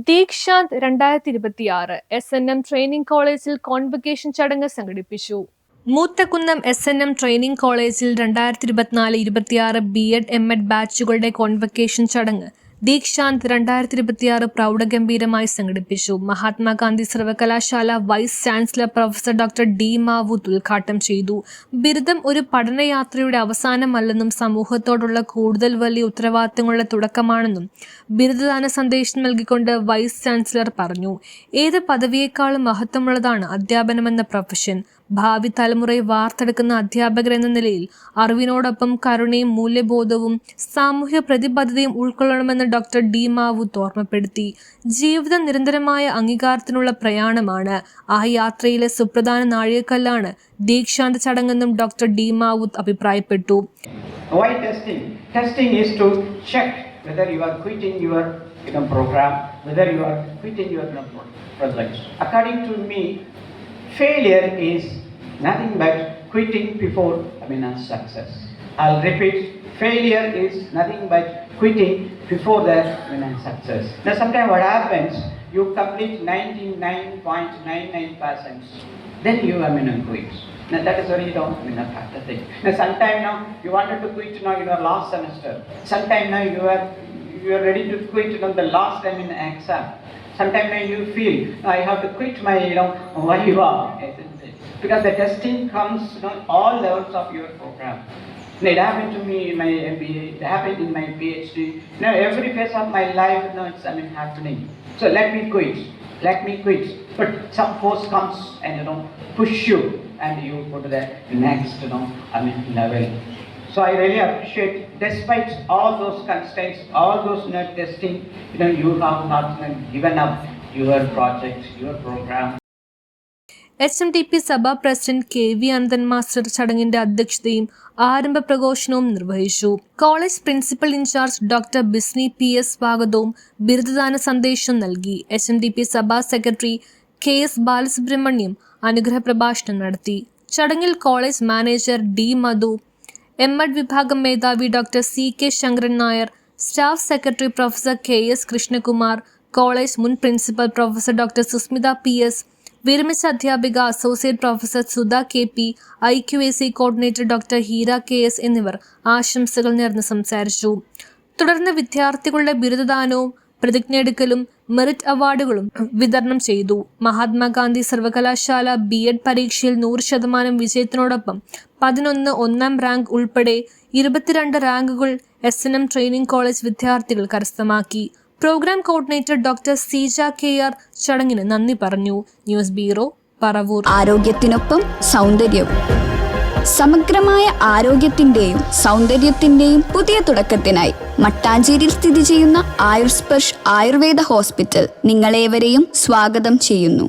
ദീക്ഷാന്ത് 2026 SNM training കോളേജിൽ convocation ചടങ്ങ് സംഘടിപ്പിച്ചു. മൂത്തകുന്നം SNM ട്രെയിനിംഗ് കോളേജിൽ 2024-26 B.Ed M.Ed ബാച്ചുകളുടെ കോൺവക്കേഷൻ ചടങ്ങ് ദീക്ഷാന്ത് 2026 പ്രൗഢഗംഭീരമായി സംഘടിപ്പിച്ചു. മഹാത്മാഗാന്ധി സർവകലാശാല vice chancellor professor doctor D Mavooth ഉദ്ഘാടനം ചെയ്തു. ബിരുദം ഒരു പഠനയാത്രയുടെ അവസാനമല്ലെന്നും സമൂഹത്തോടുള്ള കൂടുതൽ വലിയ ഉത്തരവാദിത്തങ്ങളുടെ തുടക്കമാണെന്നും ബിരുദദാന സന്ദേശം നൽകിക്കൊണ്ട് വൈസ് ചാൻസലർ പറഞ്ഞു. ഏത് പദവിയേക്കാളും മഹത്വമുള്ളതാണ് അധ്യാപനമെന്ന പ്രൊഫഷൻ. ഭാവി തലമുറയെ വാർത്തെടുക്കുന്ന അധ്യാപകർ എന്ന നിലയിൽ അറിവിനോടൊപ്പം കരുണയും മൂല്യബോധവും സാമൂഹ്യ പ്രതിബദ്ധതയും ഉൾക്കൊള്ളണമെന്ന് ഡോക്ടർ ഡി മാവൂത്ത് ഓർമ്മപ്പെടുത്തി. ജീവിതം നിരന്തരമായ അംഗീകാരത്തിനുള്ള പ്രയാണമാണ്. ആ യാത്രയിലെ സുപ്രധാന നാഴികക്കല്ലാണ് ദീക്ഷാന്ത് ചടങ്ങെന്നും ഡോക്ടർ ഡി മാവൂത്ത് അഭിപ്രായപ്പെട്ടു. Whether you are quitting your program, whether you are quitting your projects. According to me, failure is nothing but quitting before success. I'll repeat, failure is nothing but quitting before that success. Now sometimes what happens, you complete 99.99%, then you quit. Now that is very factor thing. Now sometime now you wanted to quit now in your last semester. Sometime now you are ready to quit on the last time in exam. Sometime now you feel I have to quit my Viva, because the testing comes all levels of your program. It happened to me in my MBA. It happened in my PhD. Now every phase of my life it's happening. So let me quit. But some force comes and push you, and you go to the next level. So I really appreciate, despite all those constraints, all those testing, you have not given up your project, your program. SMTP സഭാ president KV Ananthan master ചടങ്ങിന്റെ അധ്യക്ഷതയും ആരംഭ പ്രഘോഷണവും നിർവഹിച്ചു. College principal in charge doctor Bisny PS സ്വാഗതവും ബിരുദദാന സന്ദേശവും നൽകി. SMTP സഭാ സെക്രട്ടറി KS ബാലസുബ്രഹ്മണ്യം അനുഗ്രഹ പ്രഭാഷണം നടത്തി. ചടങ്ങിൽ കോളേജ് മാനേജർ D മധു, M.Ed വിഭാഗം മേധാവി doctor CK Sankaran Nair, staff secretary professor KS Krishnakumar, college മുൻ principal professor doctor Susmitha PS, വിരമിച്ച അധ്യാപിക associate professor Sudha KP, IQAC coordinator doctor Heera KS എന്നിവർ ആശംസകൾ നേർന്ന് സംസാരിച്ചു. തുടർന്ന് വിദ്യാർത്ഥികളുടെ ബിരുദദാനവും പ്രതിജ്ഞയെടുക്കലും മെറിറ്റ് അവാർഡുകളും വിതരണം ചെയ്തു. മഹാത്മാഗാന്ധി സർവകലാശാല B.Ed പരീക്ഷയിൽ 100% വിജയത്തിനോടൊപ്പം 11 ഒന്നാം റാങ്ക് ഉൾപ്പെടെ 22 റാങ്കുകൾ SNM ട്രെയിനിംഗ് കോളേജ് വിദ്യാർത്ഥികൾ കരസ്ഥമാക്കി. Programme coordinator doctor Seeja KR ചടങ്ങിന് നന്ദി പറഞ്ഞു. News bureau, Paravur. ആരോഗ്യത്തിനൊപ്പം സൗന്ദര്യവും. സമഗ്രമായ ആരോഗ്യത്തിന്റെയും സൗന്ദര്യത്തിന്റെയും പുതിയ തുടക്കത്തിനായി മട്ടാഞ്ചേരിയിൽ സ്ഥിതി ചെയ്യുന്ന ആയുർസ്പർശ് ആയുർവേദ ഹോസ്പിറ്റൽ നിങ്ങളേവരെയും സ്വാഗതം ചെയ്യുന്നു.